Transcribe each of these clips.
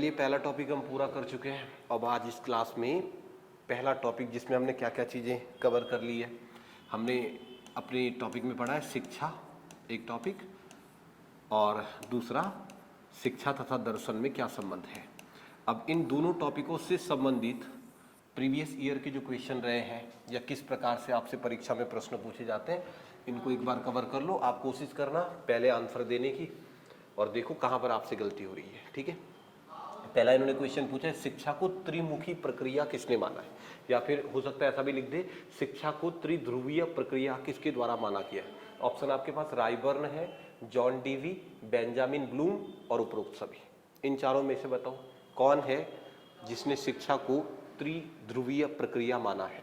चलिए पहला टॉपिक हम पूरा कर चुके हैं। अब आज इस क्लास में पहला टॉपिक जिसमें हमने क्या क्या चीज़ें कवर कर ली है, हमने अपने टॉपिक में पढ़ा है शिक्षा एक टॉपिक, और दूसरा शिक्षा तथा दर्शन में क्या संबंध है। अब इन दोनों टॉपिकों से संबंधित प्रीवियस ईयर के जो क्वेश्चन रहे हैं या किस प्रकार से आपसे परीक्षा में प्रश्न पूछे जाते हैं, इनको एक बार कवर कर लो। आप कोशिश करना पहले आंसर देने की और देखो कहाँ पर आपसे गलती हो रही है, ठीक है। पहला इन्होंने क्वेश्चन पूछा है शिक्षा को त्रिमुखी प्रक्रिया किसने माना है, या फिर हो सकता है ऐसा भी लिख दे शिक्षा को त्रिध्रुवीय प्रक्रिया किसके द्वारा माना गया है। ऑप्शन आपके पास रायबर्न है, जॉन डीवी, बेंजामिन ब्लूम और उपरोक्त सभी। इन चारों में से बताओ कौन है जिसने शिक्षा को त्रिध्रुवीय प्रक्रिया माना है।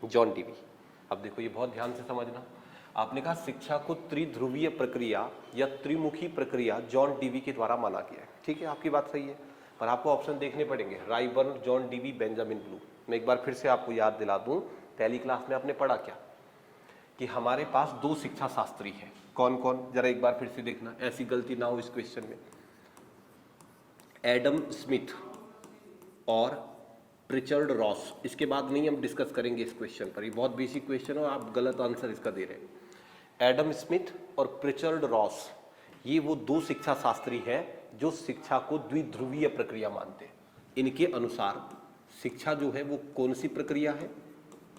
John Dewey. अब देखो ये बहुत ध्यान से समझना, आपने कहा शिक्षा को त्रिध्रुवीय प्रक्रिया या त्रिमुखी प्रक्रिया जॉन डीवी के द्वारा माना गया है, ठीक है, आपकी बात सही है, पर आपको ऑप्शन देखने पड़ेंगे Ryburn, John Dewey, Benjamin Bloom. मैं एक बार फिर से आपको याद दिला दूं, पहली क्लास में आपने पढ़ा क्या कि हमारे पास दो शिक्षा शास्त्री हैं। कौन कौन, जरा एक बार फिर से देखना, ऐसी गलती ना हो इस क्वेश्चन में। एडम स्मिथ और प्रिचर्ड रॉस। इसके बाद नहीं हम डिस्कस करेंगे इस क्वेश्चन पर, ये बहुत बेसिक क्वेश्चन है और आप गलत आंसर इसका दे रहे हैं। एडम स्मिथ और प्रिचर्ड रॉस, ये वो दो शिक्षा शास्त्री हैं जो शिक्षा को द्विध्रुवीय प्रक्रिया मानते हैं। इनके अनुसार शिक्षा जो है वो कौन सी प्रक्रिया है,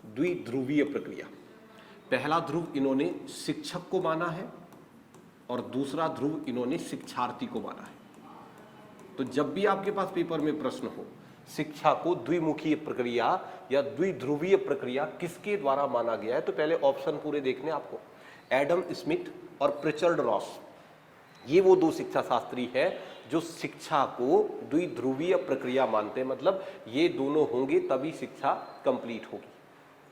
द्विध्रुवीय प्रक्रिया। पहला ध्रुव इन्होंने शिक्षक को माना है और दूसरा ध्रुव इन्होंने शिक्षार्थी को माना है। तो जब भी आपके पास पेपर में प्रश्न हो शिक्षा को द्विमुखी प्रक्रिया या द्विध्रुवीय प्रक्रिया किसके द्वारा माना गया है, तो पहले ऑप्शन पूरे देखने आपको। एडम स्मिथ और प्रिचर्ड रॉस, ये वो दो शिक्षा शास्त्री है जो शिक्षा को द्विध्रुवीय प्रक्रिया मानते हैं, मतलब ये दोनों होंगे तभी शिक्षा कंप्लीट होगी।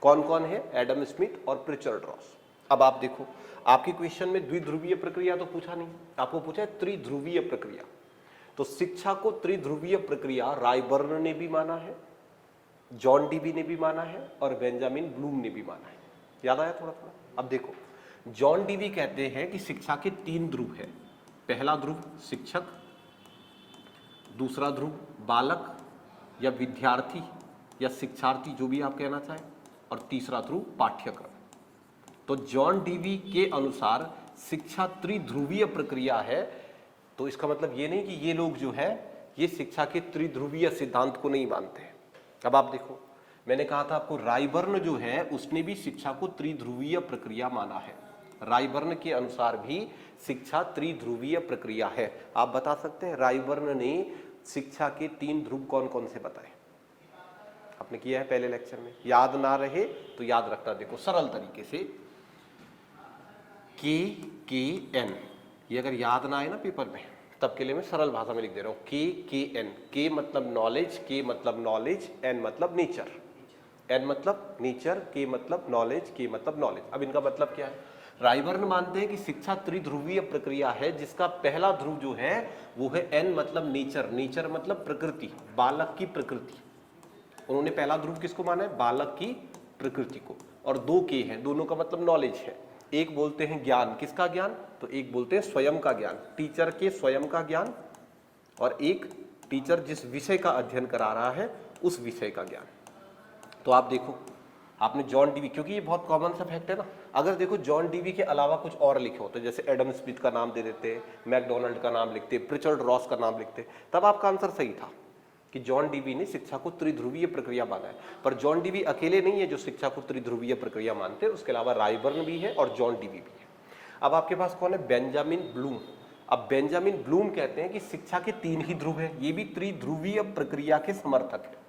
कौन कौन है, एडम स्मिथ और प्रिचर्ड रॉस। अब आप देखो आपके क्वेश्चन में द्विध्रुवीय प्रक्रिया तो पूछा नहीं, आपको पूछा है त्रिध्रुवीय प्रक्रिया। तो शिक्षा को त्रिध्रुवीय प्रक्रिया रायबर्न ने भी माना है, जॉन डीवी ने भी माना है और बेंजामिन ब्लूम ने भी माना है। याद आया थोड़ा थोड़ा। अब देखो जॉन डीवी कहते हैं कि शिक्षा के तीन ध्रुव है। पहला ध्रुव शिक्षक, दूसरा ध्रुव बालक या विद्यार्थी या शिक्षार्थी, जो भी आप कहना चाहें, और तीसरा ध्रुव पाठ्यक्रम। तो जॉन डीवी के अनुसार शिक्षा त्रिध्रुवीय प्रक्रिया है, तो इसका मतलब ये नहीं कि ये लोग जो है ये शिक्षा के त्रिध्रुवीय सिद्धांत को नहीं मानते हैं। अब आप देखो मैंने कहा था आपको रायबर्न जो है उसने भी शिक्षा को त्रिध्रुवीय प्रक्रिया माना है। रायबर्न के अनुसार भी शिक्षा त्रिध्रुवीय प्रक्रिया है। आप बता सकते हैं रायबर्न ने शिक्षा के तीन ध्रुव कौन कौन से बताए, आपने किया है पहले लेक्चर में, याद ना रहे तो याद रखना। देखो सरल तरीके से के एन, ये अगर याद ना आए ना पेपर में तब के लिए मैं सरल भाषा में लिख दे रहा हूं के एन। के मतलब नॉलेज, के मतलब नॉलेज, एन मतलब नेचर। एन मतलब नेचर, के मतलब नॉलेज, के मतलब नॉलेज। अब इनका मतलब क्या है, रायबर्न मानते हैं कि शिक्षा त्रिध्रुवीय प्रक्रिया है जिसका पहला ध्रुव जो है वो है एन मतलब नेचर। नेचर मतलब प्रकृति, बालक की प्रकृति। उन्होंने पहला ध्रुव किसको माना है, बालक की प्रकृति को। और दो के हैं, दोनों का मतलब नॉलेज है। एक बोलते हैं ज्ञान, किसका ज्ञान, तो एक बोलते हैं स्वयं का ज्ञान, टीचर के स्वयं का ज्ञान, और एक टीचर जिस विषय का अध्ययन करा रहा है उस विषय का ज्ञान। तो आप देखो आपने जॉन डीवी, क्योंकि ये बहुत कॉमन सा फैक्ट है ना, अगर देखो जॉन डीवी के अलावा कुछ और लिखे होते जैसे एडम स्मिथ का नाम दे देते, मैकडोनल्ड का नाम लिखते, प्रिचर्ड रॉस का नाम लिखते, तब आपका आंसर सही था कि जॉन डीवी ने शिक्षा को त्रिध्रुवीय प्रक्रिया माना है। पर जॉन डीवी अकेले नहीं है जो शिक्षा को त्रिध्रुवीय प्रक्रिया मानते हैं, उसके अलावा रायबर्न भी है और जॉन डीवी भी है। अब आपके पास कौन है, बेंजामिन ब्लूम। अब बेंजामिन ब्लूम कहते हैं कि शिक्षा के तीन ही ध्रुव है, ये भी त्रिध्रुवीय प्रक्रिया के समर्थक है।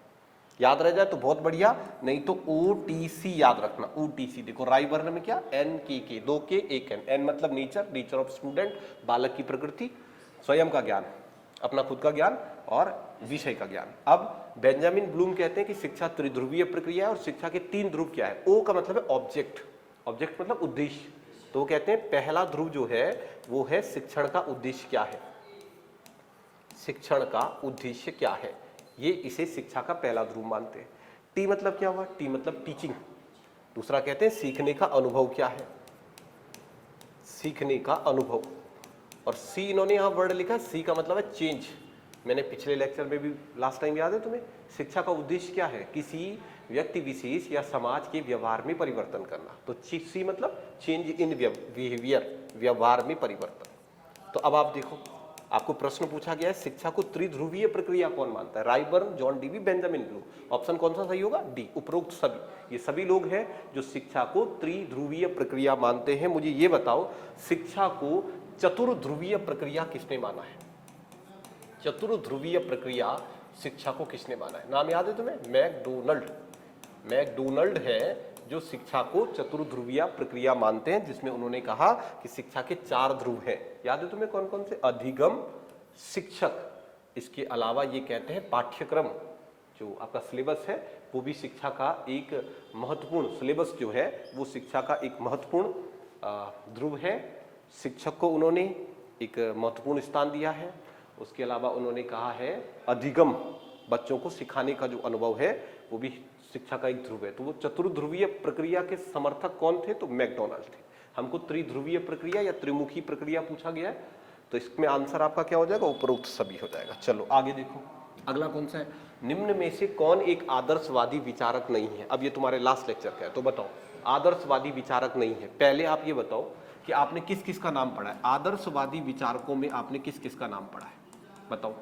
याद रह जाए तो बहुत बढ़िया, नहीं तो OTC याद रखना, OTC। देखो रायबर्न में क्या, एन के, दो के एक एन। एन मतलब नेचर, नेचर ऑफ स्टूडेंट, बालक की प्रकृति, स्वयं का ज्ञान, अपना खुद का ज्ञान और विषय का ज्ञान। अब बेंजामिन ब्लूम कहते हैं कि शिक्षा त्रिध्रुवीय प्रक्रिया है और शिक्षा के तीन ध्रुव क्या है, ओ का मतलब है ऑब्जेक्ट, ऑब्जेक्ट मतलब उद्देश्य। तो वो कहते हैं पहला ध्रुव जो है वो है शिक्षण का उद्देश्य क्या है, शिक्षण का उद्देश्य क्या है, ये इसे शिक्षा का पहला ध्रुव मानते हैं। टी मतलब क्या हुआ, टी मतलब टीचिंग। दूसरा कहते हैं सीखने का अनुभव क्या है, सीखने का अनुभव। और सी इन्होंने यहां वर्ड लिखा, सी का मतलब है चेंज, मैंने पिछले लेक्चर में भी लास्ट टाइम याद है तुम्हें, शिक्षा का उद्देश्य क्या है? किसी व्यक्ति विशेष या समाज के व्यवहार में परिवर्तन करना। तो सी मतलब चेंज इन बिहेवियर, व्यवहार में परिवर्तन। तो अब आप देखो, आपको प्रश्न पूछा गया है शिक्षा को त्रिध्रुवीय प्रक्रिया कौन मानता है? Ryburn, John Dewey, Benjamin Bloom. Option कौन सा सही होगा? डी, उपरोक्त सभी। ये सभी लोग हैं जो शिक्षा को त्रिध्रुवीय प्रक्रिया मानते हैं। मुझे ये बताओ, शिक्षा को चतुर्ध्रुवीय प्रक्रिया किसने माना है? चतुर्ध्रुवीय प्रक्रिया शिक्षा को किसने माना है? नाम याद है तुम्हें? मैकडोनल्ड है जो शिक्षा को चतुर्ध्रुवीय प्रक्रिया मानते हैं, जिसमें उन्होंने कहा कि शिक्षा के 4 ध्रुव हैं। याद है तुम्हें कौन कौन से? अधिगम, शिक्षक, इसके अलावा ये कहते हैं पाठ्यक्रम, जो आपका सिलेबस है वो भी शिक्षा का एक महत्वपूर्ण, सिलेबस जो है वो शिक्षा का एक महत्वपूर्ण ध्रुव है। शिक्षक को उन्होंने एक महत्वपूर्ण स्थान दिया है। उसके अलावा उन्होंने कहा है अधिगम, बच्चों को सिखाने का जो अनुभव है वो भी शिक्षा का एक ध्रुव है। तो वो चतुर्ध्रुवीय प्रक्रिया के समर्थक कौन थे? तो मैकडोनल्ड थे। हमको त्रिध्रुवीय प्रक्रिया या त्रिमुखी प्रक्रिया पूछा गया है, तो इसमें आंसर आपका क्या हो जाएगा? उपरोक्त सभी हो जाएगा। चलो आगे देखो, अगला कौन सा है? निम्न में से कौन एक आदर्शवादी विचारक नहीं है? अब ये तुम्हारे लास्ट लेक्चर का है, तो बताओ आदर्शवादी विचारक नहीं है। पहले आप ये बताओ कि आपने किस किस का नाम पढ़ा है? आदर्शवादी विचारकों में आपने किस किस का नाम पढ़ा है? बताओ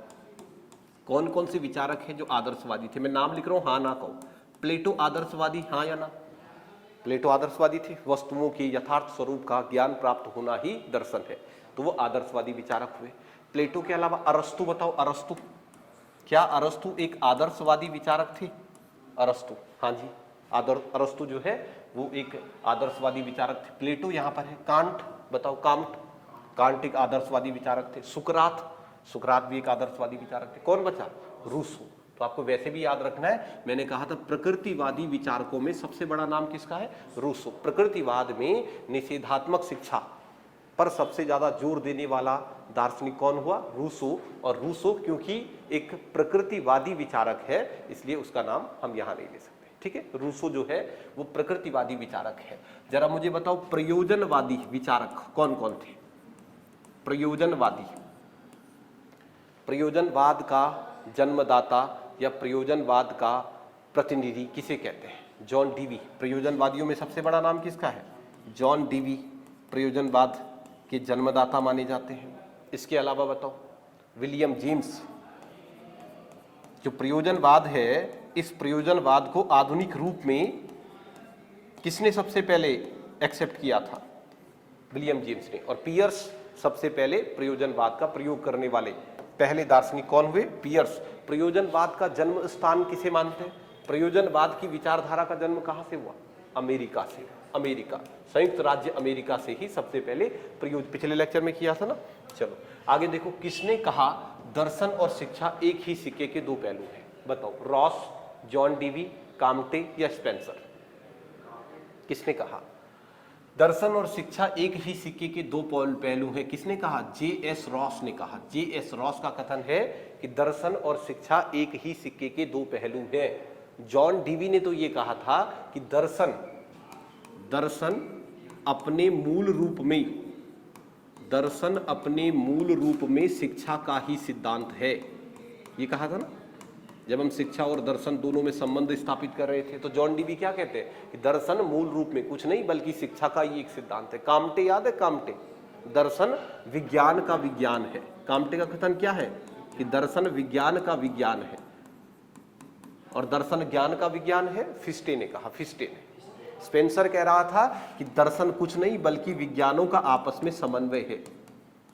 कौन कौन से विचारक हैं जो आदर्शवादी थे? मैं नाम लिख रहा हूं, हाँ ना कहो। प्लेटो आदर्शवादी, हाँ या ना? प्लेटो आदर्शवादी थे। वस्तुओं के यथार्थ स्वरूप का ज्ञान प्राप्त होना ही दर्शन है, तो वो आदर्शवादी विचारक हुए। प्लेटो के अलावा अरस्तु, बताओ अरस्तु, क्या अरस्तु एक आदर्शवादी विचारक थे? अरस्तु, हाँ जी, अरस्तु जो है वो एक आदर्शवादी विचारक थे। प्लेटो यहाँ पर है। कांट, बताओ कांट एक आदर्शवादी विचारक थे। सुकरात भी एक आदर्शवादी विचारक थे। कौन बचा? रूसो। तो आपको वैसे भी याद रखना है, मैंने कहा था प्रकृतिवादी विचारकों में सबसे बड़ा नाम किसका है? रूसो। प्रकृतिवाद में निषेधात्मक शिक्षा पर सबसे ज्यादा जोर देने वाला दार्शनिक कौन हुआ? रूसो। और रूसो क्योंकि एक प्रकृतिवादी विचारक है इसलिए उसका नाम हम यहां नहीं ले सकते, ठीक है? रूसो जो है वो प्रकृतिवादी विचारक है। जरा मुझे बताओ प्रयोजनवादी विचारक कौन कौन थे? प्रयोजनवाद का जन्मदाता या प्रयोजनवाद का प्रतिनिधि किसे कहते हैं? John Dewey. प्रयोजनवादियों में सबसे बड़ा नाम किसका है? जॉन डीवी प्रयोजनवाद के जन्मदाता माने जाते हैं। इसके अलावा बताओ विलियम जेम्स। जो प्रयोजनवाद है, इस प्रयोजनवाद को आधुनिक रूप में किसने सबसे पहले एक्सेप्ट किया था? विलियम जेम्स ने। और पियर्स सबसे पहले प्रयोजनवाद का प्रयोग करने वाले पहले दार्शनिक कौन हुए? पियर्स। प्रयोजनवाद का जन्म स्थान किसे मानते हैं? प्रयोजनवाद की विचारधारा का जन्म कहां से हुआ? अमेरिका से। अमेरिका, संयुक्त राज्य अमेरिका से ही सबसे पहले पिछले लेक्चर में किया था ना। चलो आगे देखो, किसने कहा दर्शन और शिक्षा एक ही सिक्के के 2 पहलू हैं? बताओ, रॉस, जॉन डीवी, काम्टे या स्पेंसर? किसने कहा दर्शन और शिक्षा एक ही सिक्के के 2 पहलू हैं? किसने कहा? जे.एस. रॉस ने कहा। जे.एस. रॉस का कथन है कि दर्शन और शिक्षा एक ही सिक्के के 2 पहलू हैं। जॉन डीवी ने तो ये कहा था कि दर्शन अपने मूल रूप में शिक्षा का ही सिद्धांत है, ये कहा था ना। जब हम शिक्षा और दर्शन दोनों में संबंध स्थापित कर रहे थे तो जॉन डीवी क्या कहते हैं कि दर्शन मूल रूप में कुछ नहीं बल्कि शिक्षा का ही एक सिद्धांत है। काम्टे याद है? काम्टे, दर्शन विज्ञान का विज्ञान है। काम्टे का कथन क्या है कि दर्शन विज्ञान का विज्ञान है और दर्शन ज्ञान का विज्ञान है। फिस्टे ने कहा, फिस्टे ने। स्पेंसर कह रहा था कि दर्शन कुछ नहीं बल्कि विज्ञानों का आपस में समन्वय है।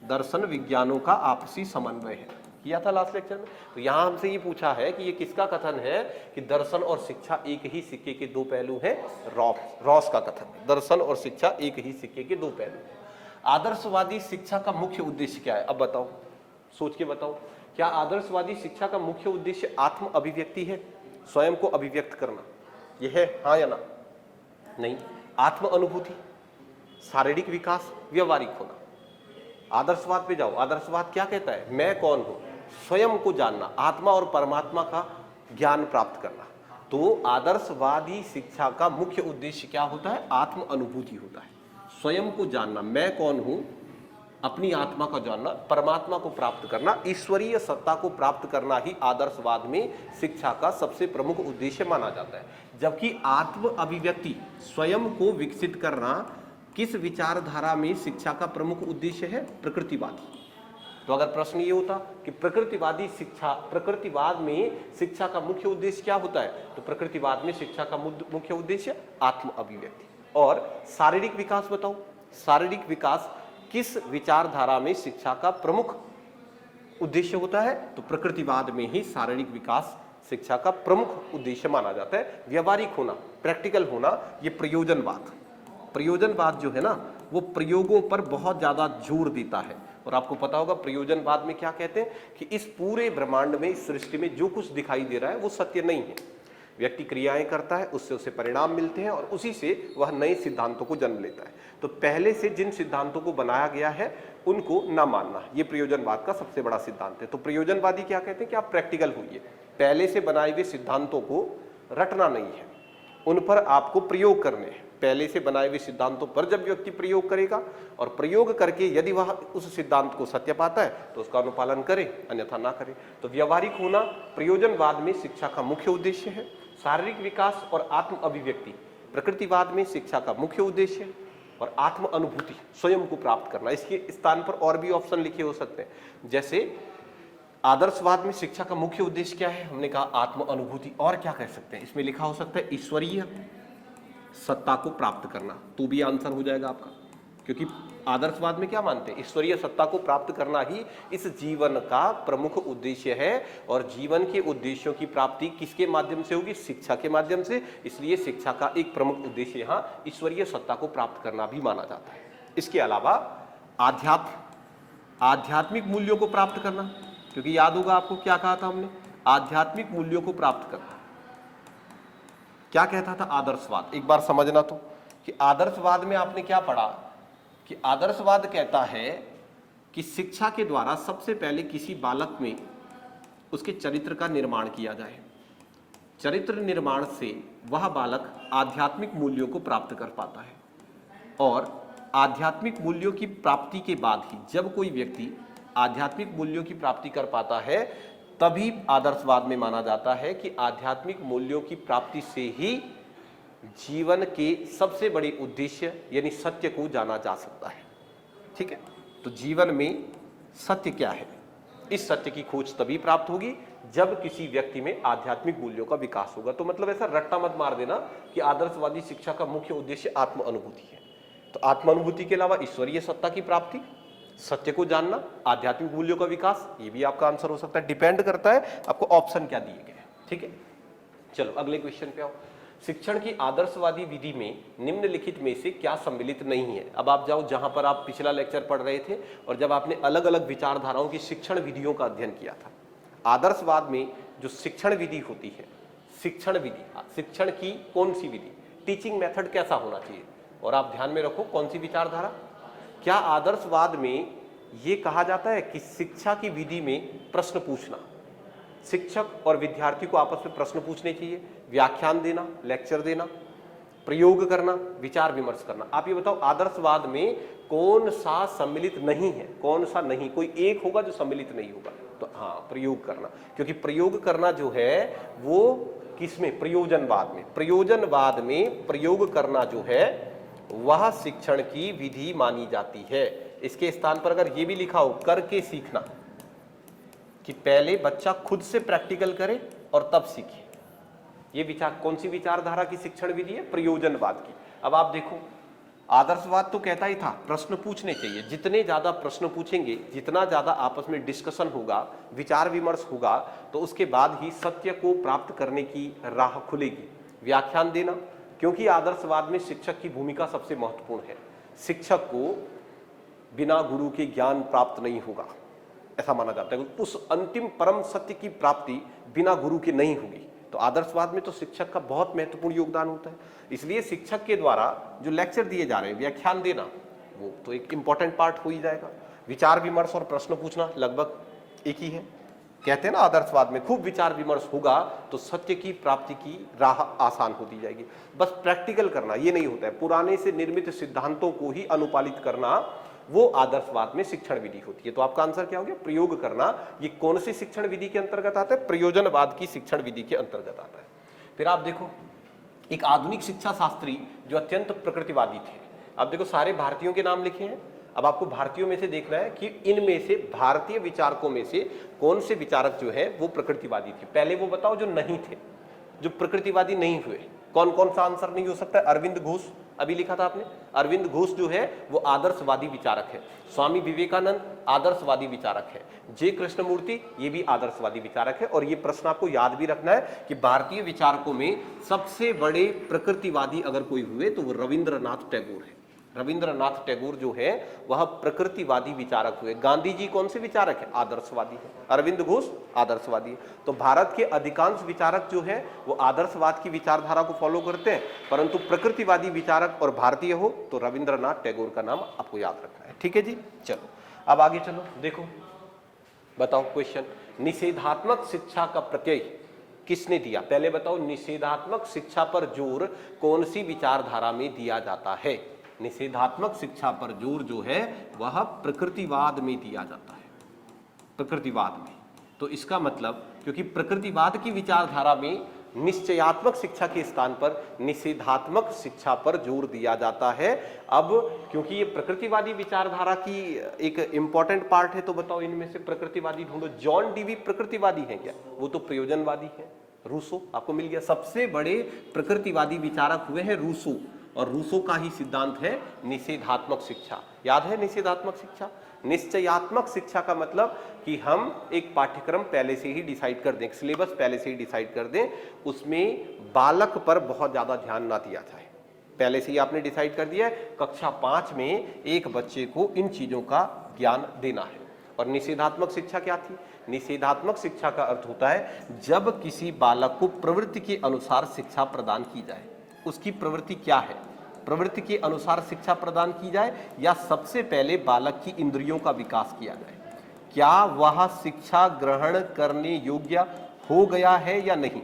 दर्शन विज्ञानों का आपसी समन्वय है, किया था लास्ट लेक्चर में। तो यहां हमसे ये पूछा है कि ये किसका कथन है कि दर्शन और शिक्षा एक ही सिक्के के 2 पहलू हैं? रॉस का कथन है, दर्शन और शिक्षा एक ही सिक्के के 2 पहलू हैं। आदर्शवादी शिक्षा का मुख्य उद्देश्य क्या है? अब बताओ, सोच के बताओ, क्या आदर्शवादी शिक्षा का मुख्य उद्देश्य आत्म अभिव्यक्ति है? स्वयं को अभिव्यक्त करना, यह है, हाँ या ना? नहीं। आत्म अनुभूति, शारीरिक विकास, व्यवहारिक होना। आदर्शवाद पे जाओ, आदर्शवाद क्या कहता है? मैं कौन हूं, स्वयं को जानना, आत्मा और परमात्मा का ज्ञान प्राप्त करना। तो आदर्शवादी शिक्षा का मुख्य उद्देश्य क्या होता है? आत्म अनुभूति होता है, स्वयं को जानना, मैं कौन हूं, अपनी आत्मा का जानना, परमात्मा को प्राप्त करना, ईश्वरीय सत्ता को प्राप्त करना ही आदर्शवाद में शिक्षा का सबसे प्रमुख उद्देश्य माना जाता है। जबकि आत्म अभिव्यक्ति, स्वयं को विकसित करना, किस विचारधारा में शिक्षा का प्रमुख उद्देश्य है? प्रकृतिवादी। तो अगर प्रश्न ये होता कि प्रकृतिवादी शिक्षा, प्रकृतिवाद में शिक्षा का मुख्य उद्देश्य क्या होता है, तो प्रकृतिवाद में शिक्षा का मुख्य उद्देश्य आत्म अभिव्यक्ति। और शारीरिक विकास बताओ, शारीरिक विकास किस विचारधारा में शिक्षा का प्रमुख उद्देश्य होता है? तो प्रकृतिवाद में ही शारीरिक विकास शिक्षा का प्रमुख उद्देश्य माना जाता है। व्यवहारिक होना, प्रैक्टिकल होना, ये प्रयोजनवाद, प्रयोजनवाद जो है ना, वो प्रयोगों पर बहुत ज्यादा जोर देता है। और आपको पता होगा प्रयोजनवाद में क्या कहते हैं कि इस पूरे ब्रह्मांड में, इस सृष्टि में जो कुछ दिखाई दे रहा है वो सत्य नहीं है। व्यक्ति क्रियाएं करता है, उससे उसे परिणाम मिलते हैं और उसी से वह नए सिद्धांतों को जन्म लेता है। तो पहले से जिन सिद्धांतों को बनाया गया है उनको ना मानना, ये प्रयोजनवाद का सबसे बड़ा सिद्धांत है। तो प्रयोजनवादी क्या कहते हैं कि आप प्रैक्टिकल होइए, पहले से बनाए हुए सिद्धांतों को रटना नहीं है, उन पर आपको प्रयोग करने हैं। पहले से बनाए हुए सिद्धांतों पर जब व्यक्ति प्रयोग करेगा और प्रयोग करके यदि वह उस सिद्धांत को सत्य पाता है तो उसका अनुपालन करे, अन्यथा ना करे। तो व्यवहारिक होना प्रयोजनवाद में शिक्षा का मुख्य उद्देश्य है। शारीरिक विकास और आत्म अभिव्यक्ति प्रकृतिवाद में शिक्षा का मुख्य उद्देश्य है। और आत्म अनुभूति, स्वयं को प्राप्त करना, इसके स्थान पर और भी ऑप्शन लिखे हो सकते हैं। जैसे आदर्शवाद में शिक्षा का मुख्य उद्देश्य क्या है, हमने कहा आत्म अनुभूति। और क्या कह सकते हैं, इसमें लिखा हो सकता है ईश्वरीय सत्ता को प्राप्त करना, तो भी आंसर हो जाएगा आपका। क्योंकि आदर्शवाद में क्या मानते हैं, ईश्वरीय सत्ता को प्राप्त करना ही इस जीवन का प्रमुख उद्देश्य है। और जीवन के उद्देश्यों की प्राप्ति किसके माध्यम से होगी, शिक्षा के माध्यम से। इसलिए शिक्षा का एक प्रमुख उद्देश्य यहाँ ईश्वरीय सत्ता को प्राप्त करना भी माना जाता है। इसके अलावा आध्यात्मिक मूल्यों को प्राप्त करना, क्योंकि याद होगा आपको क्या कहा था हमने, आध्यात्मिक मूल्यों को प्राप्त करना। क्या कहता था आदर्शवाद, एक बार समझना तो, कि आदर्शवाद में आपने क्या पढ़ा कि आदर्शवाद कहता है कि शिक्षा के द्वारा सबसे पहले किसी बालक में उसके चरित्र का निर्माण किया जाए। चरित्र निर्माण से वह बालक आध्यात्मिक मूल्यों को प्राप्त कर पाता है। और आध्यात्मिक मूल्यों की प्राप्ति के बाद ही जब कोई व्यक्ति आध्यात्मिक मूल्यों की प्राप्ति कर पाता है, तभी आदर्शवाद में माना जाता है कि आध्यात्मिक मूल्यों की प्राप्ति से ही जीवन के सबसे बड़े उद्देश्य यानी सत्य को जाना जा सकता है। ठीक है, तो जीवन में सत्य क्या है, इस सत्य की खोज तभी प्राप्त होगी जब किसी व्यक्ति में आध्यात्मिक मूल्यों का विकास होगा। तो मतलब ऐसा रट्टा मत मार देना कि आदर्शवादी शिक्षा का मुख्य उद्देश्य आत्म अनुभूति है। तो आत्म अनुभूति के अलावा ईश्वरीय सत्ता की प्राप्ति, सत्य को जानना, आध्यात्मिक मूल्यों का विकास, ये भी आपका आंसर हो सकता है। डिपेंड करता है आपको ऑप्शन क्या दिए गए। ठीक है, चलो अगले क्वेश्चन पे आओ। शिक्षण की आदर्शवादी विधि में निम्नलिखित में से क्या सम्मिलित नहीं है। अब आप जाओ जहां पर आप पिछला लेक्चर पढ़ रहे थे और जब आपने अलग अलग विचारधाराओं की शिक्षण विधियों का अध्ययन किया था। आदर्शवाद में जो शिक्षण विधि होती है, शिक्षण विधि, शिक्षण की कौन सी विधि, टीचिंग मेथड कैसा होना चाहिए, और आप ध्यान में रखो कौन सी विचारधारा। क्या आदर्शवाद में ये कहा जाता है कि शिक्षा की विधि में प्रश्न पूछना, शिक्षक और विद्यार्थी को आपस में प्रश्न पूछने चाहिए, व्याख्यान देना, लेक्चर देना, प्रयोग करना, विचार विमर्श करना। आप ये बताओ आदर्शवाद में कौन सा सम्मिलित नहीं है, कौन सा नहीं, कोई एक होगा जो सम्मिलित नहीं होगा। तो हाँ, प्रयोग करना, क्योंकि प्रयोग करना जो है वो किसमें, प्रयोजनवाद में। प्रयोजनवाद में प्रयोग करना जो है वह शिक्षण की विधि मानी जाती है। इसके स्थान पर अगर ये भी लिखा हो करके सीखना, कि पहले बच्चा खुद से प्रैक्टिकल करे और तब सीखे, ये विचार कौन सी विचारधारा की शिक्षण विधि है, प्रयोजनवाद की। अब आप देखो आदर्शवाद तो कहता ही था प्रश्न पूछने चाहिए, जितने ज्यादा प्रश्न पूछेंगे, जितना ज्यादा आपस में डिस्कशन होगा, विचार विमर्श होगा, तो उसके बाद ही सत्य को प्राप्त करने की राह खुलेगी। व्याख्यान देना, क्योंकि आदर्शवाद में शिक्षक की भूमिका सबसे महत्वपूर्ण है। शिक्षक को बिना गुरु के ज्ञान प्राप्त नहीं होगा, ऐसा माना जाता है। उस अंतिम परम सत्य की प्राप्ति बिना गुरु के नहीं होगी। तो आदर्शवाद में तो शिक्षक का बहुत महत्वपूर्ण योगदान होता है। इसलिए शिक्षक के द्वारा जो लेक्चर दिए जा रहे हैं, व्याख्यान देना, वो तो एक इंपॉर्टेंट पार्ट हो ही जाएगा। विचार विमर्श और प्रश्न पूछना लगभग एक ही है। कहते हैं ना आदर्शवाद में खूब विचार विमर्श होगा तो सत्य की प्राप्ति की राह आसान होती जाएगी। बस प्रैक्टिकल करना ये नहीं होता है, पुराने से निर्मित सिद्धांतों को ही अनुपालित करना वो आदर्शवाद में शिक्षण विधि होती है। तो आपका आंसर क्या हो गया? प्रयोग करना। ये कौन सी शिक्षण विधि के अंतर्गत आता है? प्रयोजनवाद की शिक्षण विधि के अंतर्गत आता है। फिर आप देखो एक आधुनिक शिक्षा शास्त्री जो अत्यंत प्रकृतिवादी थे। आप देखो सारे भारतीयों के नाम लिखे हैं। अब आपको भारतीयों में से देखना है कि इनमें से भारतीय विचारकों में से कौन से विचारक जो है वो प्रकृतिवादी थे। पहले वो बताओ जो नहीं थे, जो प्रकृतिवादी नहीं हुए। कौन कौन सा आंसर नहीं हो सकता है? अरविंद घोष, अभी लिखा था आपने। अरविंद घोष जो है वो आदर्शवादी विचारक है। स्वामी विवेकानंद आदर्शवादी विचारक है। जे कृष्णमूर्ति ये भी आदर्शवादी विचारक है। और ये प्रश्न आपको याद भी रखना है कि भारतीय विचारकों में सबसे बड़े प्रकृतिवादी अगर कोई हुए तो वो रविंद्रनाथ टैगोर है। रविंद्रनाथ टैगोर जो है वह प्रकृतिवादी विचारक हुए। गांधी जी कौन से विचारक है? आदर्शवादी है। अरविंद घोष आदर्शवादी है। तो भारत के अधिकांश विचारक जो है वो आदर्शवाद की विचारधारा को फॉलो करते हैं, परंतु प्रकृतिवादी विचारक और भारतीय हो तो रविंद्रनाथ टैगोर का नाम आपको याद रखना है। ठीक है जी, चलो अब आगे चलो। देखो बताओ क्वेश्चन, निषेधात्मक शिक्षा का प्रत्यय किसने दिया? पहले बताओ निषेधात्मक शिक्षा पर जोर कौन सी विचारधारा में दिया जाता है? निषेधात्मक शिक्षा पर जोर जो है वह प्रकृतिवाद में दिया जाता है, प्रकृतिवाद में। तो इसका मतलब क्योंकि प्रकृतिवाद की विचारधारा में निश्चयात्मक शिक्षा के स्थान पर निषेधात्मक शिक्षा पर जोर दिया जाता है। अब क्योंकि ये प्रकृतिवादी विचारधारा की एक इंपॉर्टेंट पार्ट है, तो बताओ इनमें से प्रकृतिवादी ढूंढो। जॉन डीवी प्रकृतिवादी है क्या? वो तो प्रयोजनवादी है। रूसो आपको मिल गया। सबसे बड़े प्रकृतिवादी विचारक हुए हैं रूसो, और रूसो का ही सिद्धांत है निषेधात्मक शिक्षा। याद है निषेधात्मक शिक्षा? निश्चयात्मक शिक्षा का मतलब कि हम एक पाठ्यक्रम पहले से ही डिसाइड कर दें, सिलेबस पहले से ही डिसाइड कर दें, उसमें बालक पर बहुत ज्यादा ध्यान ना दिया जाए। पहले से ही आपने डिसाइड कर दिया है कक्षा 5 में एक बच्चे को इन चीजों का ज्ञान देना है। और निषेधात्मक शिक्षा क्या थी? निषेधात्मक शिक्षा का अर्थ होता है जब किसी बालक को प्रवृत्ति के अनुसार शिक्षा प्रदान की जाए। उसकी प्रवृत्ति क्या है, प्रवृत्ति के अनुसार शिक्षा प्रदान की जाए, या सबसे पहले बालक की इंद्रियों का विकास किया जाए। क्या वह शिक्षा ग्रहण करने योग्य हो गया है या नहीं?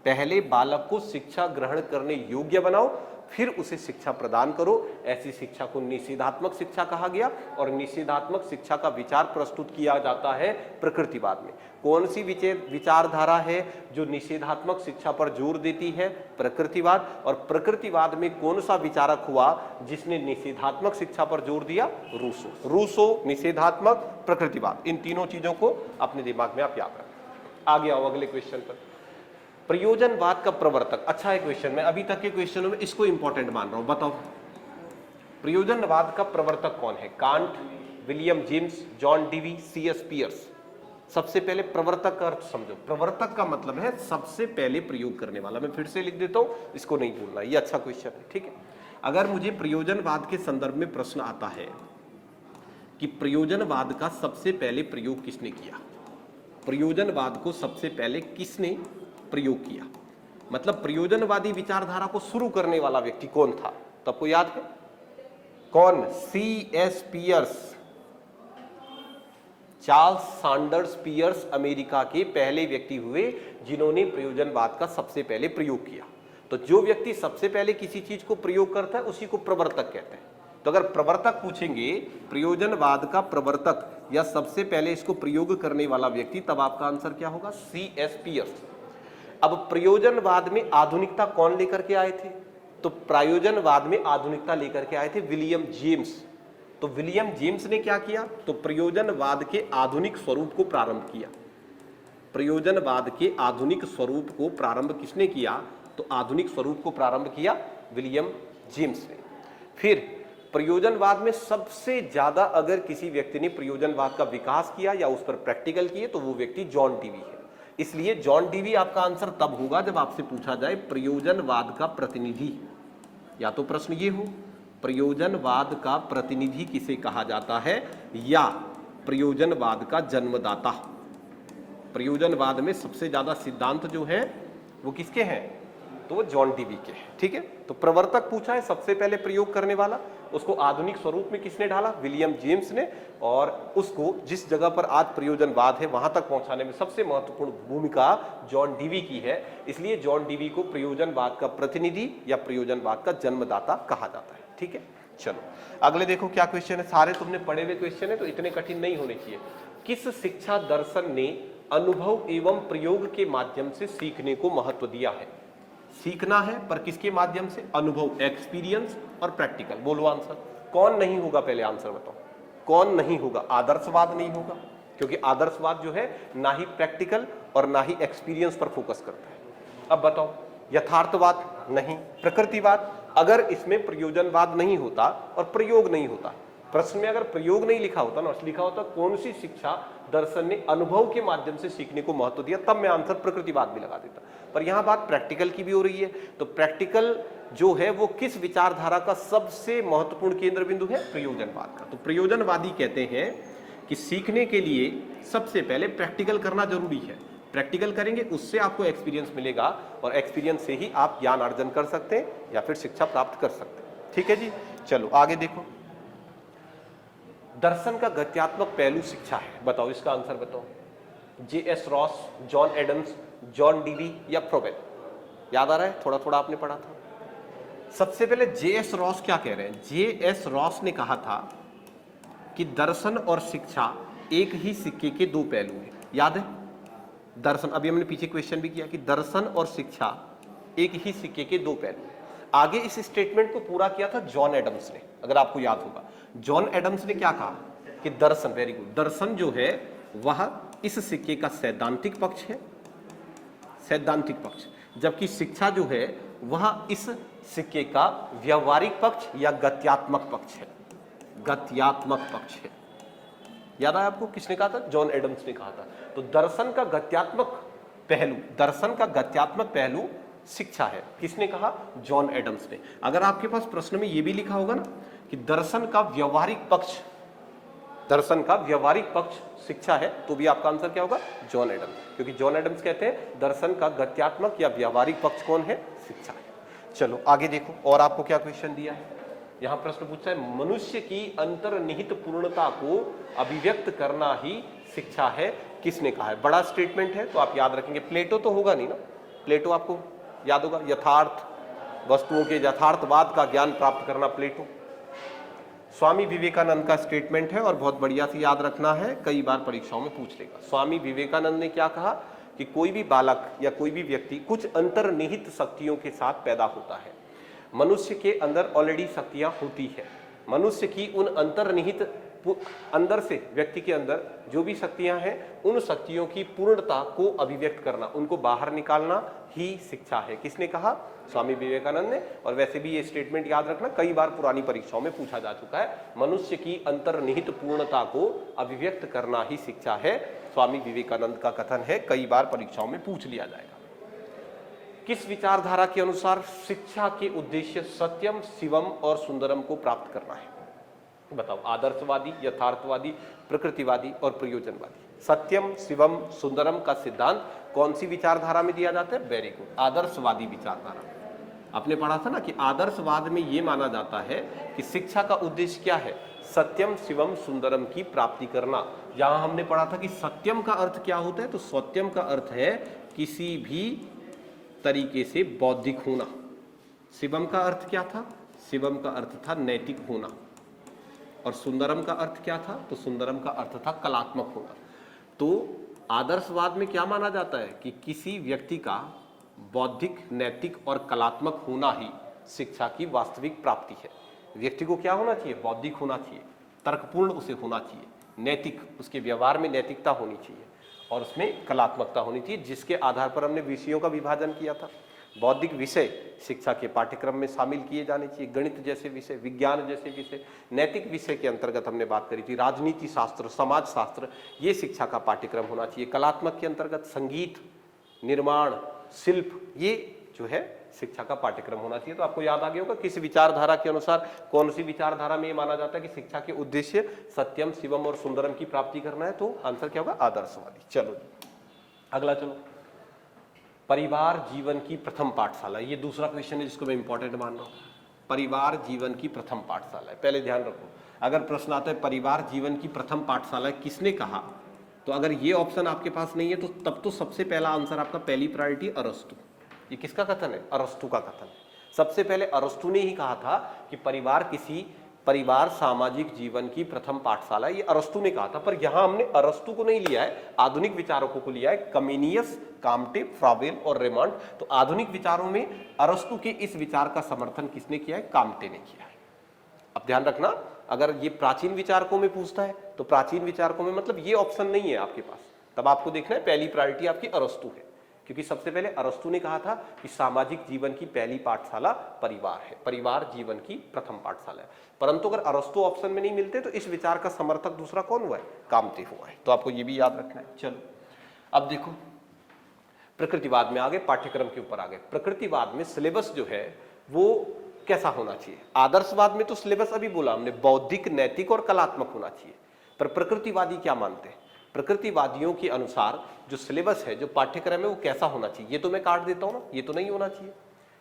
पहले बालक को शिक्षा ग्रहण करने योग्य बनाओ, फिर उसे शिक्षा प्रदान करो। ऐसी शिक्षा को निषेधात्मक शिक्षा कहा गया। और निषेधात्मक शिक्षा का विचार प्रस्तुत किया जाता है प्रकृतिवाद में। कौन सी विचारधारा है जो निषेधात्मक शिक्षा पर जोर देती है? प्रकृतिवाद। और प्रकृतिवाद में कौन सा विचारक हुआ जिसने निषेधात्मक शिक्षा पर जोर दिया? रूसो। रूसो, निषेधात्मक, प्रकृतिवाद, इन तीनों चीजों को अपने दिमाग में आप याद रखें। आगे आओ अगले क्वेश्चन पर। प्रयोजनवाद का प्रवर्तक। अच्छा है क्वेश्चन, मैं अभी तक के क्वेश्चनों में इसको इंपॉर्टेंट मान रहा हूं। बताओ प्रयोजनवाद का प्रवर्तक कौन है? Kant, William James, John Dewey, CS Peirce. सबसे पहले प्रवर्तक का अर्थ समझो। प्रवर्तक का मतलब है सबसे पहले प्रयोग करने वाला। मैं फिर से लिख देता हूं, इसको नहीं भूलना, ये अच्छा क्वेश्चन है। ठीक है, अगर मुझे प्रयोजनवाद के संदर्भ में प्रश्न आता है कि प्रयोजनवाद का सबसे पहले प्रयोग किसने किया, प्रयोजनवाद को सबसे पहले किसने प्रयोग किया, मतलब प्रयोजनवादी विचारधारा को शुरू करने वाला व्यक्ति कौन था, तो आपको याद है कौन? CS Peirce, Charles Sanders Peirce America के पहले व्यक्ति हुए जिन्होंने प्रयोजनवाद का सबसे पहले प्रयोग किया। तो जो व्यक्ति सबसे पहले किसी चीज को प्रयोग करता है उसी को प्रवर्तक कहते हैं। तो अगर प्रवर्तक पूछेंगे, प्रयोजनवाद का प्रवर्तक या सबसे पहले इसको प्रयोग करने वाला व्यक्ति, तब आपका आंसर क्या होगा? CS Peirce. अब प्रयोजनवाद में आधुनिकता कौन लेकर के आए थे? तो प्रयोजनवाद में आधुनिकता लेकर के आए थे विलियम जेम्स। तो विलियम जेम्स ने क्या किया? तो प्रयोजनवाद के आधुनिक स्वरूप को प्रारंभ किया। प्रयोजनवाद के आधुनिक स्वरूप को प्रारंभ किसने किया? तो आधुनिक स्वरूप को प्रारंभ किया विलियम जेम्स ने। फिर प्रयोजनवाद में सबसे ज्यादा अगर किसी व्यक्ति ने प्रयोजनवाद का विकास किया या उस पर प्रैक्टिकल किए तो वो व्यक्ति जॉन डीवी है। इसलिए जॉन डीवी आपका आंसर तब होगा जब आपसे पूछा जाए प्रयोजनवाद का प्रतिनिधि। या तो प्रश्न ये हो प्रयोजनवाद का प्रतिनिधि किसे कहा जाता है, या प्रयोजनवाद का जन्मदाता। प्रयोजनवाद में सबसे ज्यादा सिद्धांत जो है वो किसके हैं? तो वो जॉन डीवी के हैं। ठीक है, तो प्रवर्तक पूछा है, सबसे पहले प्रयोग करने वाला, उसको आधुनिक स्वरूप में किसने ढाला? विलियम जेम्स ने। और उसको जिस जगह पर आज प्रयोजनवाद है वहां तक पहुंचाने में सबसे महत्वपूर्ण भूमिका जॉन डीवी की है। इसलिए जॉन डीवी को प्रयोजनवाद का प्रतिनिधि या प्रयोजनवाद का जन्मदाता कहा जाता है। ठीक है, चलो अगले देखो क्या क्वेश्चन है, सारे तुमने पढ़े हुए क्वेश्चन है तो इतने कठिन नहीं होने चाहिए। किस शिक्षा दर्शन ने अनुभव एवं प्रयोग के माध्यम से सीखने को महत्व दिया है? सीखना है पर किसके माध्यम से? अनुभव, एक्सपीरियंस और प्रैक्टिकल। बोलो आंसर, कौन नहीं होगा? पहले आंसर बताओ, कौन नहीं होगा? आदर्शवाद नहीं होगा, क्योंकि आदर्शवाद जो है ना ही प्रैक्टिकल और ना ही एक्सपीरियंस पर फोकस करता है। अब बताओ, यथार्थवाद नहीं, प्रकृतिवाद, अगर इसमें प्रयोजनवाद नहीं होता और प्रयोग नहीं होता, प्रश्न में अगर प्रयोग नहीं लिखा होता ना, लिखा होता कौन सी शिक्षा दर्शन ने अनुभव के माध्यम से सीखने को महत्व दिया, तब मैं आंसर प्रकृतिवाद भी लगा देता। पर यहां बात प्रैक्टिकल की भी हो रही है, तो प्रैक्टिकल जो है वो किस विचारधारा का सबसे महत्वपूर्ण केंद्र बिंदु है? प्रयोजनवाद का। तो प्रयोजनवादी कहते हैं कि सीखने के लिए सबसे पहले प्रैक्टिकल करना जरूरी है। प्रैक्टिकल करेंगे उससे आपको एक्सपीरियंस मिलेगा और एक्सपीरियंस से ही आप ज्ञान अर्जन कर सकते हैं या फिर शिक्षा प्राप्त कर सकते हैं। ठीक है जी, चलो आगे देखो। दर्शन का गत्यात्मक पहलू शिक्षा है, बताओ इसका आंसर बताओ। J.S. Ross, John Adams, John Dewey या फ्रोबेल? याद आ रहा है? थोड़ा थोड़ा आपने पढ़ा था। सबसे पहले J.S. रॉस क्या कह रहे हैं? J.S. रॉस ने कहा था कि दर्शन और शिक्षा एक ही सिक्के के दो पहलू हैं। याद है? दर्शन, अभी हमने पीछे क्वेश्चन भी किया कि दर्शन और शिक्षा एक ही सिक्के के दो पहलू। आगे इस स्टेटमेंट को पूरा किया था जॉन एडम्स ने, अगर आपको याद होगा। जॉन एडम्स ने क्या कहा कि दर्शन, वेरी गुड, दर्शन जो है वह इस सिक्के का सैद्धांतिक पक्ष है, सैद्धांतिक पक्ष, जबकि शिक्षा जो है वह इस सिक्के का व्यवहारिक पक्ष या गत्यात्मक पक्ष है, गत्यात्मक पक्ष है। याद आया आपको? किसने कहा था? जॉन एडम्स ने कहा था। तो दर्शन का गत्यात्मक पहलू, दर्शन का गत्यात्मक पहलू शिक्षा है। किसने कहा? जॉन एडम्स ने। अगर आपके पास प्रश्न में यह भी लिखा होगा ना कि दर्शन का व्यवहारिक पक्ष, दर्शन का व्यवहारिक पक्ष शिक्षा है, तो भी आपका आंसर क्या होगा? जॉन एडम्स, क्योंकि जॉन एडम्स कहते हैं दर्शन का गत्यात्मक या व्यवहारिक पक्ष कौन है? शिक्षा है। चलो आगे देखो, और आपको क्या क्वेश्चन दिया है। यहां प्रश्न पूछा है, मनुष्य की अंतर्निहित पूर्णता को अभिव्यक्त करना ही शिक्षा है, किसने कहा है? बड़ा स्टेटमेंट है तो आप याद रखेंगे। प्लेटो तो होगा नहीं ना? प्लेटो आपको याद होगा, यथार्थ वस्तुओं के यथार्थवाद का ज्ञान प्राप्त करना, प्लेटो। स्वामी विवेकानंद का स्टेटमेंट है और बहुत बढ़िया से याद रखना है, कई बार परीक्षाओं में पूछ लेगा। स्वामी विवेकानंद ने क्या कहा कि कोई भी बालक या कोई भी व्यक्ति कुछ अंतर्निहित शक्तियों के साथ पैदा होता है। मनुष्य के अंदर ऑलरेडी शक्तियां होती है। मनुष्य की उन अंतर्निहित, अंदर से व्यक्ति के अंदर जो भी शक्तियां हैं, उन शक्तियों की पूर्णता को अभिव्यक्त करना, उनको बाहर निकालना ही शिक्षा है। किसने कहा? स्वामी विवेकानंद ने। और वैसे भी ये स्टेटमेंट याद रखना, कई बार पुरानी परीक्षाओं में पूछा जा चुका है। मनुष्य की अंतर्निहित पूर्णता को अभिव्यक्त करना ही शिक्षा है, स्वामी विवेकानंद का कथन है, कई बार परीक्षाओं में पूछ लिया जाएगा। किस विचारधारा के अनुसार शिक्षा के उद्देश्य सत्यम, शिवम और सुंदरम को प्राप्त करना है? बताओ, आदर्शवादी, यथार्थवादी, प्रकृतिवादी और प्रयोजनवादी। सत्यम, शिवम, सुंदरम का सिद्धांत कौन सी विचारधारा में दिया जाता है? वेरी गुड, आदर्शवादी विचारधारा। आपने पढ़ा था ना कि आदर्शवाद में यह माना जाता है कि शिक्षा का उद्देश्य क्या है? सत्यम, शिवम, सुंदरम की प्राप्ति करना। जहां हमने पढ़ा था कि सत्यम का अर्थ क्या होता है, तो सत्यम का अर्थ है किसी भी तरीके से बौद्धिक होना। शिवम का अर्थ क्या था? शिवम का अर्थ था नैतिक होना। और सुंदरम का अर्थ क्या था? तो सुंदरम का अर्थ था कलात्मक होना। तो आदर्शवाद में क्या माना जाता है कि किसी व्यक्ति का बौद्धिक, नैतिक और कलात्मक होना ही शिक्षा की वास्तविक प्राप्ति है। व्यक्ति को क्या होना चाहिए? बौद्धिक होना चाहिए, तर्कपूर्ण उसे होना चाहिए, नैतिक, उसके व्यवहार में नैतिकता होनी चाहिए और उसमें कलात्मकता होनी चाहिए, जिसके आधार पर हमने विषयों का विभाजन किया था। बौद्धिक विषय शिक्षा के पाठ्यक्रम में शामिल किए जाने चाहिए, गणित जैसे विषय, विज्ञान जैसे विषय। नैतिक विषय के अंतर्गत हमने बात करी थी राजनीति शास्त्र, समाज शास्त्र, ये शिक्षा का पाठ्यक्रम होना चाहिए। कलात्मक के अंतर्गत संगीत, निर्माण, शिल्प, ये जो है शिक्षा का पाठ्यक्रम होना चाहिए। तो आपको याद आ गया होगा किस विचारधारा के अनुसार, कौन सी विचारधारा में ये माना जाता है कि शिक्षा के उद्देश्य सत्यम, शिवम और सुंदरम की प्राप्ति करना है। तो आंसर क्या होगा? आदर्शवादी। चलो अगला, चलो, परिवार जीवन की प्रथम पाठशाला, ये दूसरा क्वेश्चन है जिसको मैं इंपॉर्टेंट मान रहा हूं। परिवार जीवन की प्रथम पाठशाला है, पहले ध्यान रखो, अगर प्रश्न आता है परिवार जीवन की प्रथम पाठशाला किसने कहा, तो अगर ये ऑप्शन आपके पास नहीं है तो तब तो सबसे पहला आंसर आपका, पहली प्रायोरिटी अरस्तु। ये किसका कथन है? अरस्तु का कथन है। सबसे पहले अरस्तु ने ही कहा था कि परिवार किसी परिवार सामाजिक जीवन की प्रथम पाठशाला, ये अरस्तु ने कहा था, पर यहां हमने अरस्तु को नहीं लिया है, आधुनिक विचारकों को लिया है, कमेनियस, काम्टे, फ्रावेल और रेमांड। तो आधुनिक विचारों में अरस्तु के इस विचार का समर्थन किसने किया है? काम्टे ने किया है। अब ध्यान रखना, अगर ये प्राचीन विचारकों में पूछता है तो प्राचीन विचारकों में मतलब ये ऑप्शन नहीं है आपके पास, तब आपको देखना है पहली प्रायोरिटी आपकी अरस्तु है, क्योंकि सबसे पहले अरस्तु ने कहा था कि सामाजिक जीवन की पहली पाठशाला परिवार है, परिवार जीवन की प्रथम पाठशाला है। परंतु अगर अरस्तु ऑप्शन में नहीं मिलते तो इस विचार का समर्थक दूसरा कौन हुआ है? काम्टे हुआ है। तो आपको ये भी याद रखना है। चलो अब देखो, प्रकृतिवाद में आगे, पाठ्यक्रम के ऊपर आगे। प्रकृतिवाद में सिलेबस जो है वो कैसा होना चाहिए? आदर्शवाद में तो सिलेबस अभी बोला हमने, बौद्धिक, नैतिक और कलात्मक होना चाहिए। पर प्रकृतिवादी क्या मानते हैं? प्रकृतिवादियों के अनुसार जो सिलेबस है, जो पाठ्यक्रम है, वो कैसा होना चाहिए? ये तो मैं काट देता हूं ना, ये तो नहीं होना चाहिए,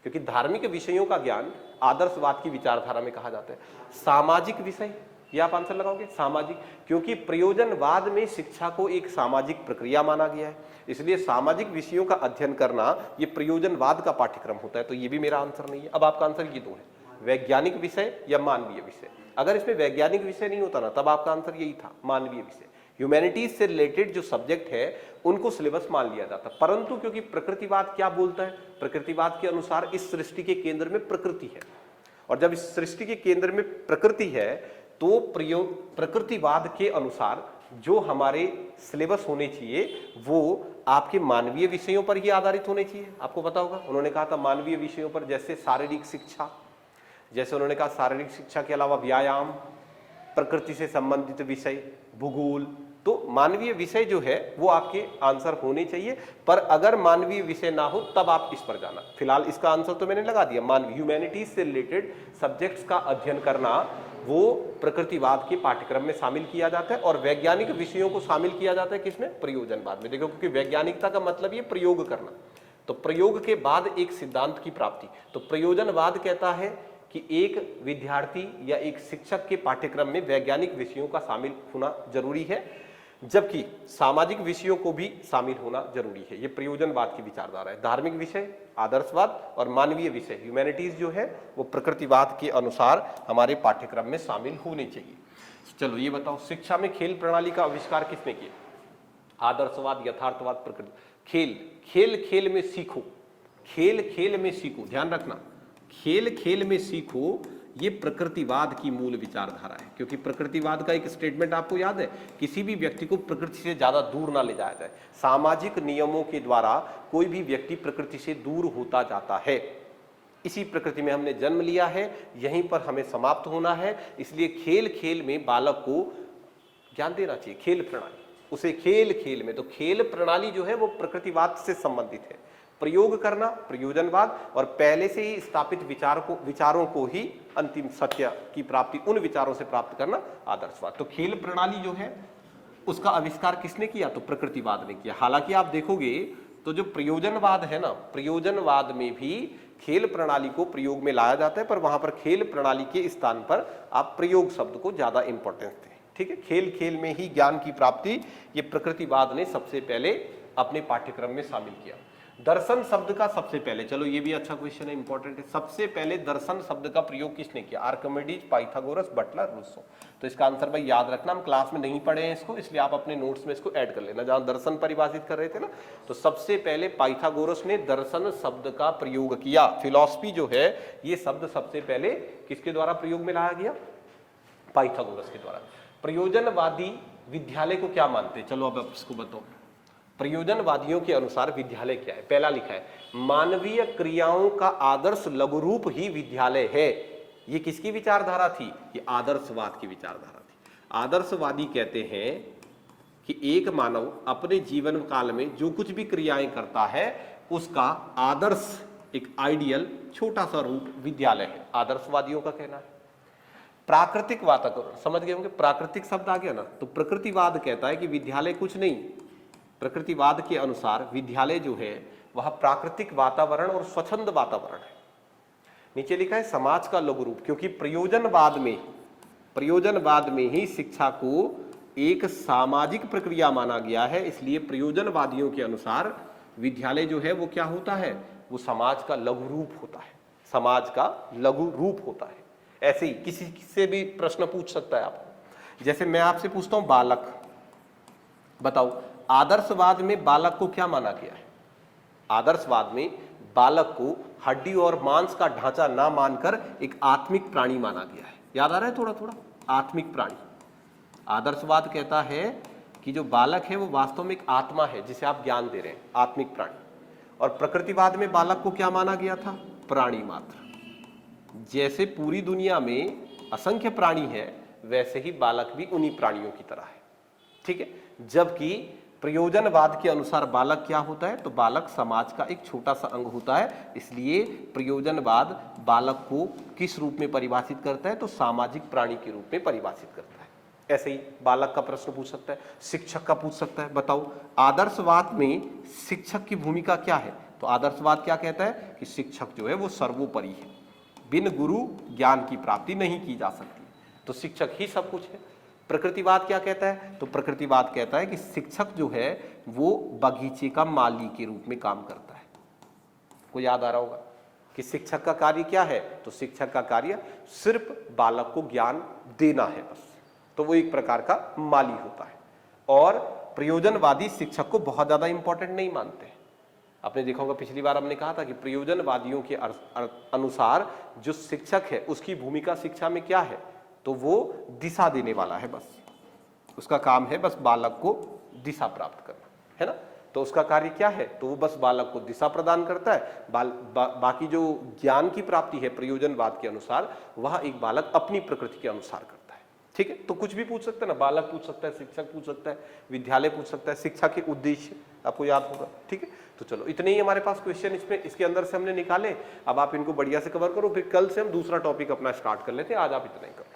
क्योंकि धार्मिक विषयों का ज्ञान आदर्शवाद की विचारधारा में कहा जाता है। सामाजिक विषय, ये आप आंसर लगाओगे, सामाजिक, क्योंकि प्रयोजनवाद में शिक्षा को एक सामाजिक प्रक्रिया माना गया है, इसलिए सामाजिक विषयों का अध्ययन करना ये प्रयोजनवाद का पाठ्यक्रम होता है। तो ये भी मेरा आंसर नहीं है। अब आपका आंसर ये दो है, वैज्ञानिक विषय या मानवीय विषय। अगर इसमें वैज्ञानिक विषय नहीं होता ना, तब आपका आंसर यही था, मानवीय विषय। ह्यूमैनिटीज से रिलेटेड जो सब्जेक्ट है उनको सिलेबस मान लिया जाता, परंतु क्योंकि प्रकृतिवाद क्या बोलता है? प्रकृतिवाद के अनुसार इस सृष्टि के केंद्र में प्रकृति है, और जब इस सृष्टि के केंद्र में प्रकृति है तो प्रकृतिवाद के अनुसार जो हमारे सिलेबस होने चाहिए वो आपके मानवीय विषयों पर ही आधारित होने चाहिए। आपको पता होगा उन्होंने कहा था मानवीय विषयों पर, जैसे शारीरिक शिक्षा, जैसे उन्होंने कहा शारीरिक शिक्षा के अलावा व्यायाम, प्रकृति से संबंधित विषय, भूगोल। तो मानवीय विषय जो है वो आपके आंसर होने चाहिए, पर अगर मानवीय विषय ना हो तब आप इस पर जाना। फिलहाल इसका आंसर तो मैंने लगा दिया, मानवीय, ह्यूमैनिटीज से रिलेटेड सब्जेक्ट्स का अध्ययन करना वो प्रकृतिवाद के पाठ्यक्रम में शामिल किया जाता है, और वैज्ञानिक विषयों को शामिल किया जाता है किसमें? प्रयोजनवाद में। देखो, क्योंकि वैज्ञानिकता का मतलब ये प्रयोग करना, तो प्रयोग के बाद एक सिद्धांत की प्राप्ति। तो प्रयोजनवाद कहता है कि एक विद्यार्थी या एक शिक्षक के पाठ्यक्रम में वैज्ञानिक विषयों का शामिल होना जरूरी है, जबकि सामाजिक विषयों को भी शामिल होना जरूरी है। ये प्रयोजनवाद की विचारधारा है। धार्मिक विषय आदर्शवाद और मानवीय विषय ह्यूमैनिटीज जो है वो प्रकृतिवाद के अनुसार हमारे पाठ्यक्रम में शामिल होने चाहिए। चलो ये बताओ, शिक्षा में खेल प्रणाली का आविष्कार किसने किया? आदर्शवाद, यथार्थवाद, प्रकृति। खेल, खेल खेल में सीखो, खेल खेल में सीखो, ध्यान रखना, खेल खेल में सीखो, ये प्रकृतिवाद की मूल विचारधारा है। क्योंकि प्रकृतिवाद का एक स्टेटमेंट आपको याद है, किसी भी व्यक्ति को प्रकृति से ज्यादा दूर ना ले जाया जाए। सामाजिक नियमों के द्वारा कोई भी व्यक्ति प्रकृति से दूर होता जाता है। इसी प्रकृति में हमने जन्म लिया है, यहीं पर हमें समाप्त होना है, इसलिए खेल खेल में बालक को ज्ञान देना चाहिए। खेल प्रणाली, उसे खेल खेल में, तो खेल प्रणाली जो है वो प्रकृतिवाद से संबंधित है। प्रयोग करना प्रयोजनवाद, और पहले से ही स्थापित विचारों को ही अंतिम सत्य की प्राप्ति, उन विचारों से प्राप्त करना आदर्शवाद। तो खेल प्रणाली जो है उसका आविष्कार किसने किया? तो प्रकृतिवाद ने किया। हालांकि आप देखोगे तो जो प्रयोजनवाद है ना, प्रयोजनवाद में भी खेल प्रणाली को प्रयोग में लाया जाता है, पर वहां पर खेल प्रणाली के स्थान पर आप प्रयोग शब्द को ज्यादा इंपॉर्टेंस दें। ठीक है, खेल खेल में ही ज्ञान की प्राप्ति, ये प्रकृतिवाद ने सबसे पहले अपने पाठ्यक्रम में शामिल किया। दर्शन शब्द का सबसे पहले, चलो ये भी अच्छा क्वेश्चन है, इंपॉर्टेंट है, सबसे पहले दर्शन शब्द का प्रयोग किसने किया? Archimedes, Pythagoras, Butler, Rousseau. तो इसका आंसर भाई याद रखना, हम क्लास में नहीं पढ़े हैं इसको, इसलिए आप अपने नोट्स में इसको ऐड कर लेना। जहां दर्शन परिभाषित कर रहे थे ना, तो सबसे पहले पाइथागोरस ने दर्शन शब्द का प्रयोग किया। फिलॉसफी जो है ये शब्द सबसे पहले किसके द्वारा प्रयोग में लाया गया? पाइथागोरस के द्वारा। प्रयोजनवादी विद्यालय को क्या मानते हैं? चलो अब इसको बताओ। प्रयोजनवादियों के अनुसार विद्यालय क्या है? पहला लिखा है मानवीय क्रियाओं का आदर्श लघु रूप ही विद्यालय है। ये किसकी विचारधारा थी? ये आदर्शवाद की विचारधारा थी। आदर्शवादी कहते हैं कि एक मानव अपने जीवन काल में जो कुछ भी क्रियाएं करता है उसका आदर्श, एक आइडियल छोटा सा रूप विद्यालय है, आदर्शवादियों का कहना है। प्राकृतिक वातावरण, समझ गए होंगे, प्राकृतिक शब्द आ गया ना, तो प्रकृतिवाद कहता है कि विद्यालय कुछ नहीं, प्रकृतिवाद के अनुसार विद्यालय जो है वह प्राकृतिक वातावरण और स्वच्छंद वातावरण है। नीचे लिखा है समाज का लघु रूप, क्योंकि प्रयोजनवाद में ही शिक्षा को एक सामाजिक प्रक्रिया माना गया है, इसलिए प्रयोजनवादियों के अनुसार विद्यालय जो है वो क्या होता है? वो समाज का लघु रूप होता है, समाज का लघु रूप होता है। ऐसे ही किसी से भी प्रश्न पूछ सकता है आपको। जैसे मैं आपसे पूछता हूं बालक, बताओ आदर्शवाद में बालक को क्या माना गया है? आदर्शवाद में बालक को हड्डी और मांस का ढांचा ना मानकर एक आत्मिक प्राणी माना गया है। याद आ रहा है थोड़ा थोड़ा? आत्मिक प्राणी। आदर्शवाद कहता है कि जो बालक है वो वास्तव में एक आत्मा है जिसे आप ज्ञान दे रहे हैं, आत्मिक प्राणी। और प्रकृतिवाद में बालक को क्या माना गया था? प्राणी मात्र। जैसे पूरी दुनिया में असंख्य प्राणी है वैसे ही बालक भी उन्हीं प्राणियों की तरह है, ठीक है। जबकि प्रयोजनवाद के अनुसार बालक क्या होता है? तो बालक समाज का एक छोटा सा अंग होता है। इसलिए प्रयोजनवाद बालक को किस रूप में परिभाषित करता है? तो सामाजिक प्राणी के रूप में परिभाषित करता है। ऐसे ही बालक का प्रश्न पूछ सकता है, शिक्षक का पूछ सकता है। बताओ आदर्शवाद में शिक्षक की भूमिका क्या है? तो आदर्शवाद क्या कहता है कि शिक्षक जो है वो सर्वोपरि है, बिन गुरु ज्ञान की प्राप्ति नहीं की जा सकती, तो शिक्षक ही सब कुछ है। प्रकृतिवाद क्या कहता है? तो प्रकृतिवाद कहता है कि शिक्षक जो है वो बगीचे का माली के रूप में काम करता है। को याद आ रहा होगा कि शिक्षक का कार्य क्या है? तो शिक्षक का कार्य सिर्फ बालक को ज्ञान देना है बस, तो वो एक प्रकार का माली होता है। और प्रयोजनवादी शिक्षक को बहुत ज्यादा इंपॉर्टेंट नहीं मानते। आपने देखा होगा पिछली बार हमने कहा था कि प्रयोजनवादियों के अनुसार जो शिक्षक है उसकी भूमिका शिक्षा में क्या है? तो वो दिशा देने वाला है, बस उसका काम है बस बालक को दिशा प्राप्त करना, है ना। तो उसका कार्य क्या है? तो वो बस बालक को दिशा प्रदान करता है। बाकी जो ज्ञान की प्राप्ति है प्रयोजनवाद के अनुसार वह एक बालक अपनी प्रकृति के अनुसार करता है, ठीक है। तो कुछ भी पूछ सकता है ना, बालक पूछ सकता है, शिक्षक पूछ सकता है, विद्यालय पूछ सकता है, शिक्षा के उद्देश्य आपको याद होगा, ठीक है। तो चलो इतने ही हमारे पास क्वेश्चन इसके अंदर से हमने निकाले। अब आप इनको बढ़िया से कवर करो, फिर कल से हम दूसरा टॉपिक अपना स्टार्ट कर लेते हैं। आज आप इतना ही करो।